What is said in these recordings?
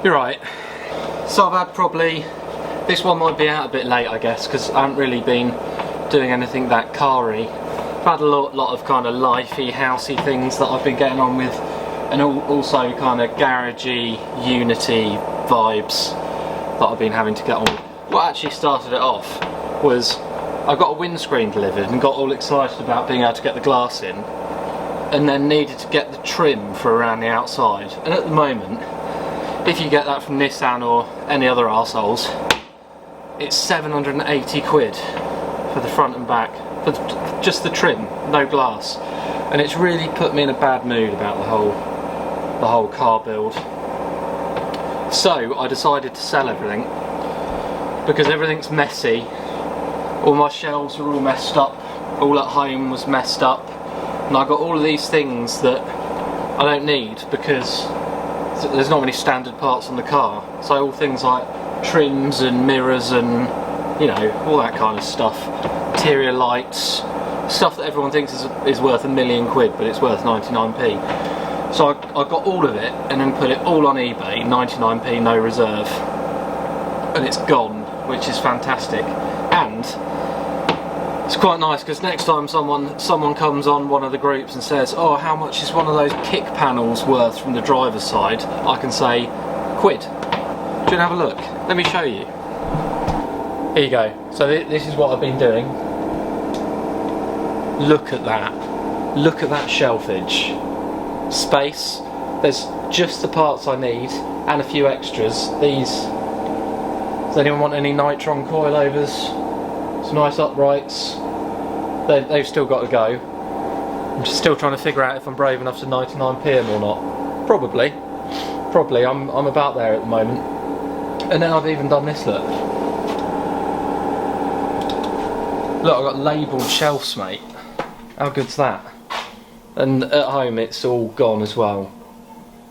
You're right. So I've had probably, this one might be out a bit late I guess, because I haven't really been doing anything that car-y. I've had a lot of kind of lifey, housey things that I've been getting on with, and also kind of garagey, unity vibes that I've been having to get on with. What actually started it off was I got a windscreen delivered and got all excited about being able to get the glass in, and then needed to get the trim for around the outside. And at the moment, if you get that from Nissan or any other arseholes, it's 780 quid for the front and back, for just the trim, no glass. And it's really put me in a bad mood about the whole car build. So I decided to sell everything, because everything's messy. All my shelves are all messed up, all at home was messed up, and I got all of these things that I don't need because there's not many standard parts on the car. So all things like trims and mirrors and, you know, all that kind of stuff, interior lights, stuff that everyone thinks is worth £1,000,000 but it's worth 99p. So I got all of it and then put it all on eBay, 99p no reserve, and it's gone, which is fantastic. And it's quite nice because next time someone comes on one of the groups and says, oh, how much is one of those kick panels worth from the driver's side, I can say, quid. Do you want to have a look? Let me show you. Here you go. So this is what I've been doing. Look at that. Look at that shelfage. Space. There's just the parts I need and a few extras. Does anyone want any nitron coilovers? Some nice uprights. They've still got to go. I'm just still trying to figure out if I'm brave enough to 99p them or not. Probably. I'm about there at the moment. And then I've even done this, look. Look, I've got labelled shelves, mate. How good's that? And at home it's all gone as well.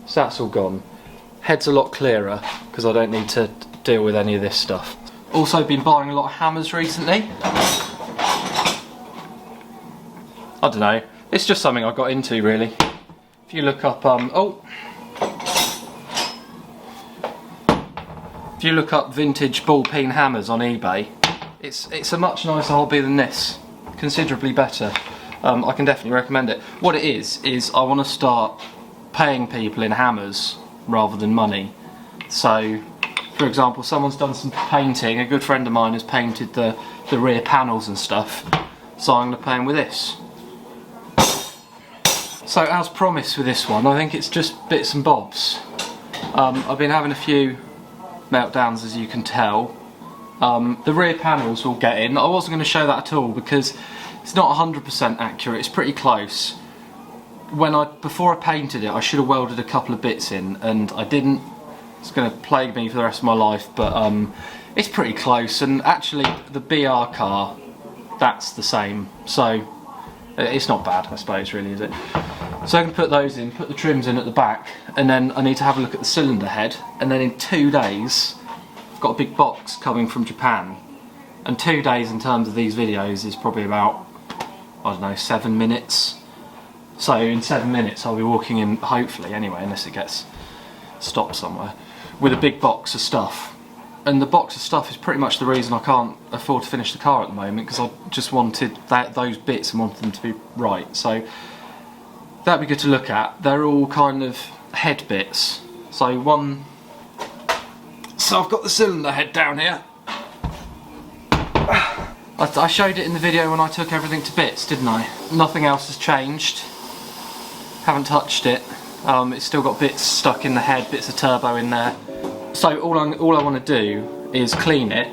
So that's all gone. Head's a lot clearer because I don't need to deal with any of this stuff. Also been buying a lot of hammers recently. I don't know, it's just something I got into really. If you look up if you look up vintage ball peen hammers on eBay, it's a much nicer hobby than this, considerably better. I can definitely recommend it. What it is I want to start paying people in hammers rather than money. So, for example, someone's done some painting, a good friend of mine has painted the rear panels and stuff, so I'm going to pay him with this. So as promised with this one, I think it's just bits and bobs. I've been having a few meltdowns, as you can tell. The rear panels will get in. I wasn't going to show that at all because it's not 100% accurate, it's pretty close. Before I painted it, I should have welded a couple of bits in, and I didn't. It's going to plague me for the rest of my life, but it's pretty close. And actually, the BR car, that's the same. So it's not bad, I suppose, really, is it? So I can put those in, put the trims in at the back, and then I need to have a look at the cylinder head. And then in 2 days, I've got a big box coming from Japan. And 2 days in terms of these videos is probably about, I don't know, 7 minutes. So in 7 minutes I'll be walking in, hopefully anyway, unless it gets stopped somewhere, with a big box of stuff. And the box of stuff is pretty much the reason I can't afford to finish the car at the moment, because I just wanted those bits and wanted them to be right. So that'd be good to look at. They're all kind of head bits. So I've got the cylinder head down here. I showed it in the video when I took everything to bits, didn't I? Nothing else has changed. Haven't touched it. It's still got bits stuck in the head, bits of turbo in there. So all I want to do is clean it.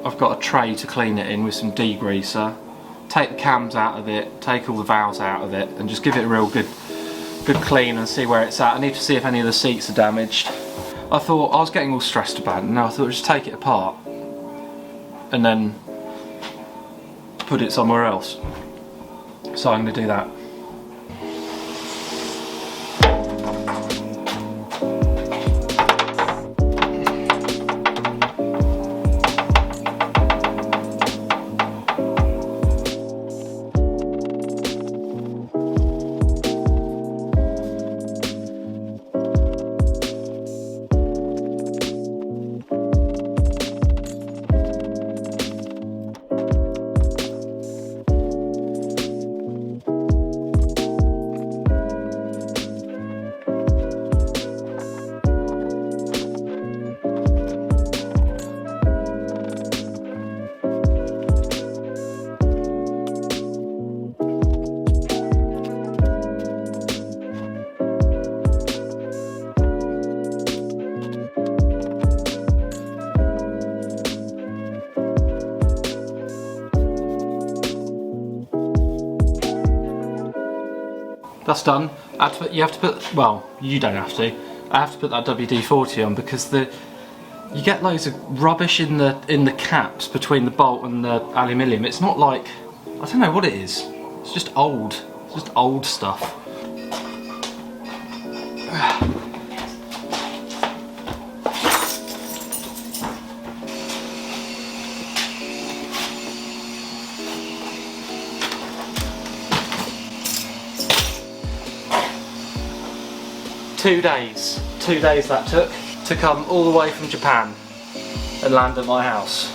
I've got a tray to clean it in with some degreaser. Take the cams out of it, take all the valves out of it, and just give it a real good clean and see where it's at. I need to see if any of the seats are damaged. I thought, I was getting all stressed about it, and I thought I'd just take it apart and then put it somewhere else. So I'm going to do that. that's done. You have to put, well, you don't have to. I have to put that WD-40 on because you get loads of rubbish in the caps between the bolt and the aluminium. It's not like, I don't know what it is. It's just old. It's just old stuff. Two days that took to come all the way from Japan and land at my house.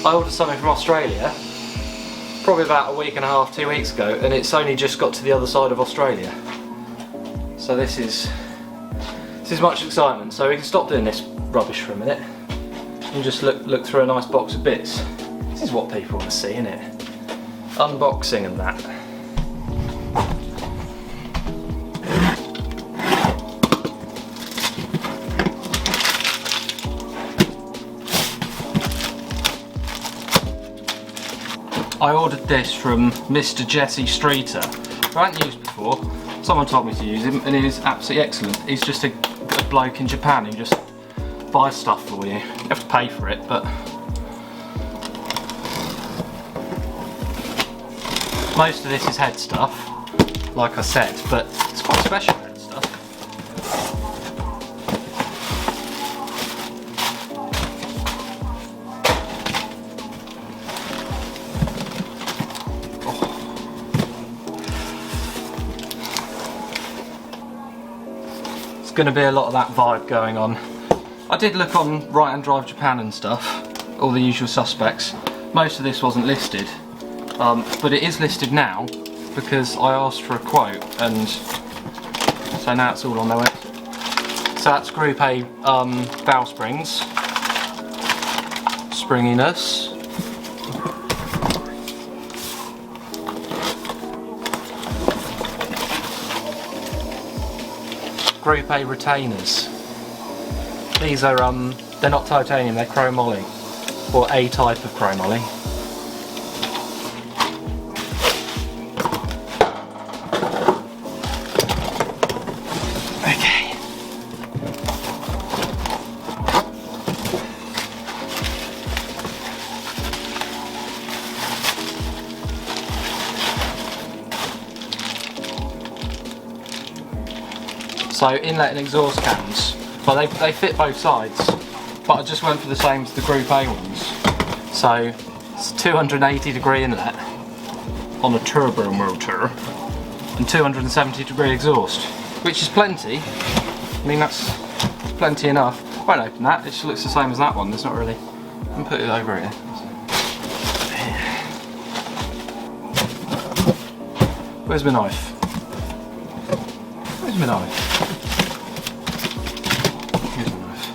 I ordered something from Australia probably about a week and a half, 2 weeks ago, and it's only just got to the other side of Australia. So this is much excitement. So we can stop doing this rubbish for a minute and just look through a nice box of bits. This is what people want to see, isn't it? Unboxing and that. I ordered this from Mr. Jesse Streeter, who I hadn't used before. Someone told me to use him and he is absolutely excellent. He's just a bloke in Japan who just buys stuff for you. You have to pay for it, but most of this is head stuff, like I said, but it's quite special head stuff. Going to be a lot of that vibe going on. I did look on Right Hand Drive Japan and stuff, all the usual suspects. Most of this wasn't listed, but it is listed now because I asked for a quote, and so now it's all on their website. So that's Gp.A valve springs, springiness, Gp.A retainers. These are they're not titanium, they're chromoly, or a type of chromoly. Okay. So inlet and exhaust cans, well they fit both sides, but I just went for the same as the Gp.A ones. So it's 280-degree inlet on a turbo motor and 270-degree exhaust, which is plenty. I mean that's plenty enough. I won't open that, it just looks the same as that one. There's not really, I can put it over here. Where's my knife? Where's my knife? Here's my knife.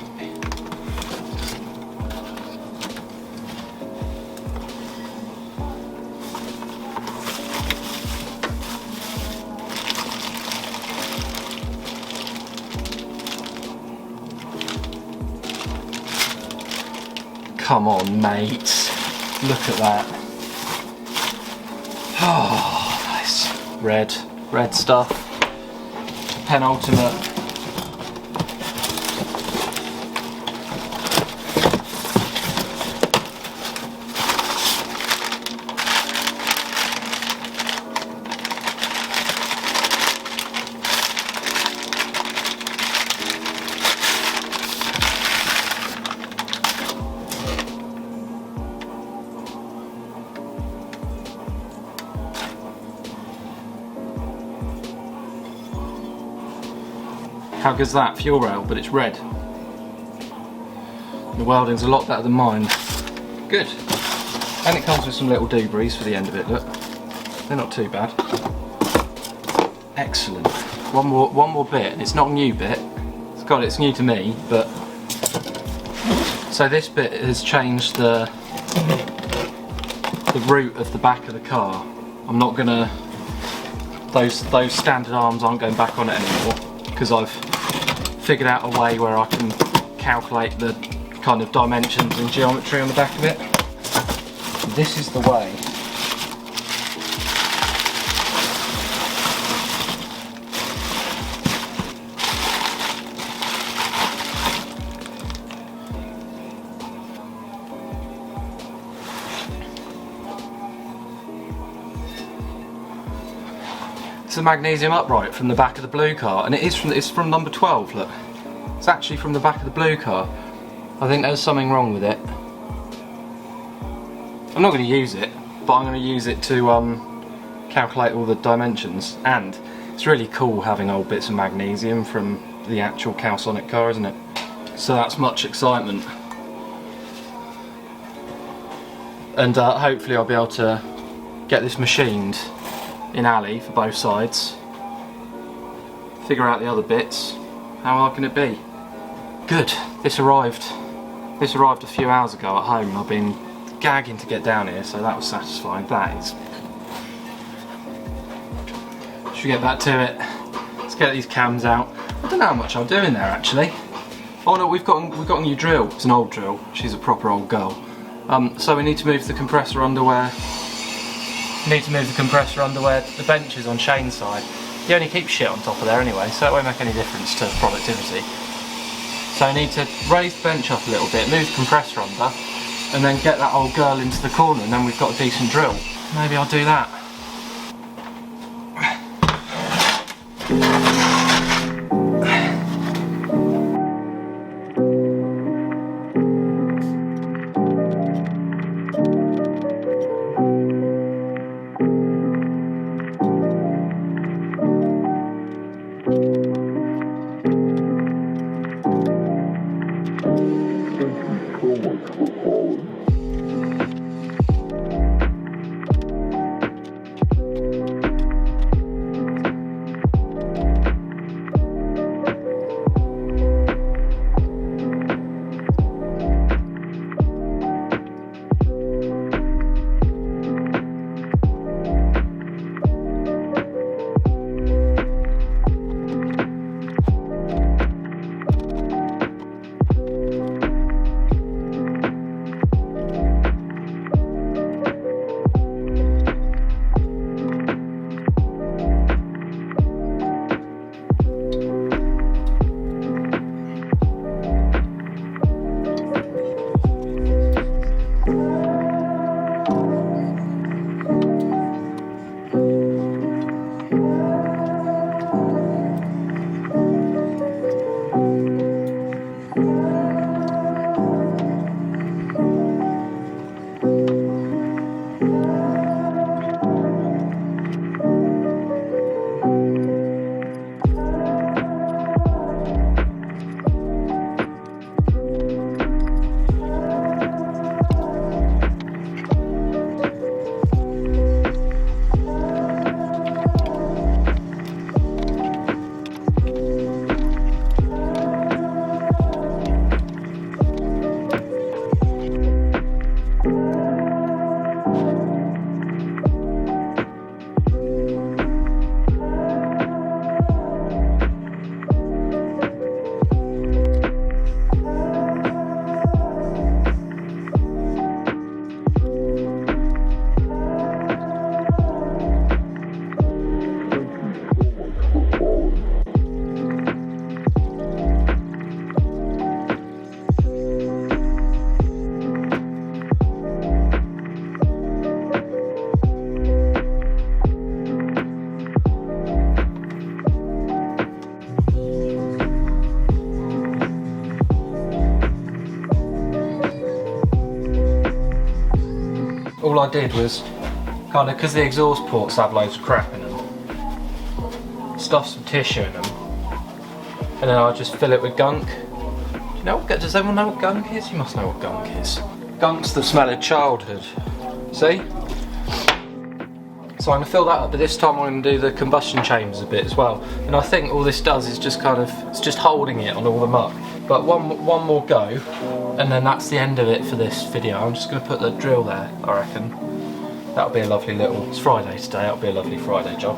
Come on, mate. Look at that. Oh, nice. Red stuff. Penultimate. How good's that? Fuel rail, but it's red. The welding's a lot better than mine. Good. And it comes with some little doobies for the end of it, look. They're not too bad. Excellent. One more bit. It's not a new bit. It's new to me, but so this bit has changed the route of the back of the car. I'm not gonna, those standard arms aren't going back on it anymore, because I've figured out a way where I can calculate the kind of dimensions and geometry on the back of it. This is the way It's a magnesium upright from the back of the blue car, and it's from number 12, look. It's actually from the back of the blue car. I think there's something wrong with it. I'm not going to use it, but I'm going to use it to calculate all the dimensions, and it's really cool having old bits of magnesium from the actual Calsonic car, isn't it? So that's much excitement. And hopefully I'll be able to get this machined in alley for both sides, figure out the other bits. How hard can it be? Good, this arrived a few hours ago at home, and I've been gagging to get down here, so that was satisfying. That is. Should we get back to it? Let's get these cams out. I don't know how much I'll do in there actually. Oh no, we've got a new drill. It's an old drill. She's a proper old girl. So we need to move the compressor underwear. The bench is on Shane's side. He only keeps shit on top of there anyway, so it won't make any difference to productivity. So I need to raise the bench up a little bit, move the compressor under, and then get that old girl into the corner, and then we've got a decent drill. Maybe I'll do that. All I did was kind of, because the exhaust ports have loads of crap in them, stuff some tissue in them, and then I just fill it with gunk. You know, does everyone know what gunk is? You must know what gunk is. Gunk's the smell of childhood. See? So I'm going to fill that up, but this time I'm going to do the combustion chambers a bit as well. And I think all this does is just kind of, it's just holding it on all the muck. But one more go, and then that's the end of it for this video. I'm just going to put the drill there, I reckon. That'll be a lovely little, it's Friday today, that'll be a lovely Friday job.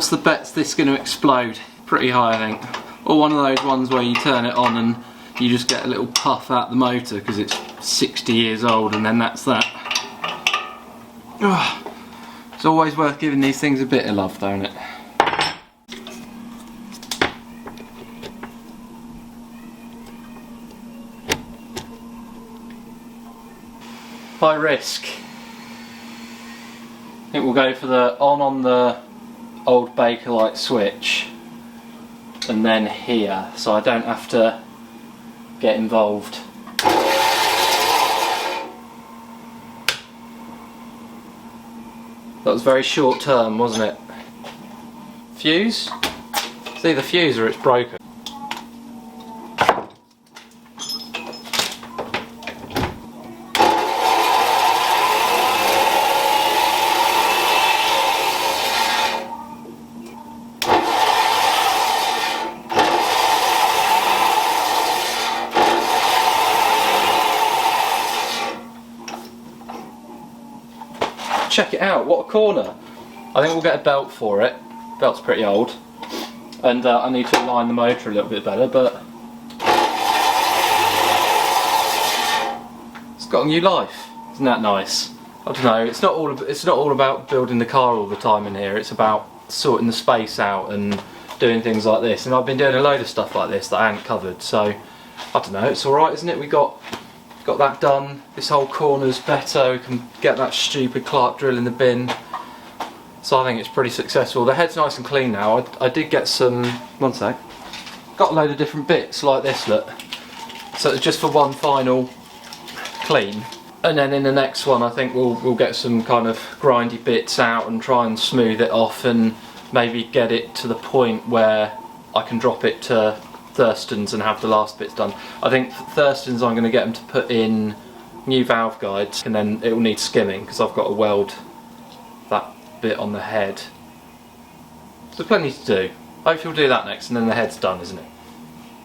What's the bet's this going to explode? Pretty high, I think. Or one of those ones where you turn it on and you just get a little puff out the motor because it's 60 years old, and then that's that. Oh, it's always worth giving these things a bit of love, don't it? High risk. I think we'll go for the on the old Bakelite switch and then here, so I don't have to get involved. That was very short term, wasn't it? Fuse? It's either fuse or it's broken. Check it out, what a corner. I think we'll get a belt for it. Belt's pretty old. And I need to align the motor a little bit better, but it's got a new life. Isn't that nice? I don't know, it's not all about building the car all the time in here. It's about sorting the space out and doing things like this. And I've been doing a load of stuff like this that I hadn't covered, so I don't know, it's alright, isn't it? We got that done. This whole corner's better. We can get that stupid Clark drill in the bin. So I think it's pretty successful. The head's nice and clean now. I did get some, one sec. Got a load of different bits like this, look. So it's just for one final clean. And then in the next one I think we'll get some kind of grindy bits out and try and smooth it off and maybe get it to the point where I can drop it to Thurston's and have the last bits done. I think Thurston's I'm going to get them to put in new valve guides, and then it will need skimming because I've got to weld that bit on the head. So plenty to do. Hopefully we'll do that next and then the head's done, isn't it?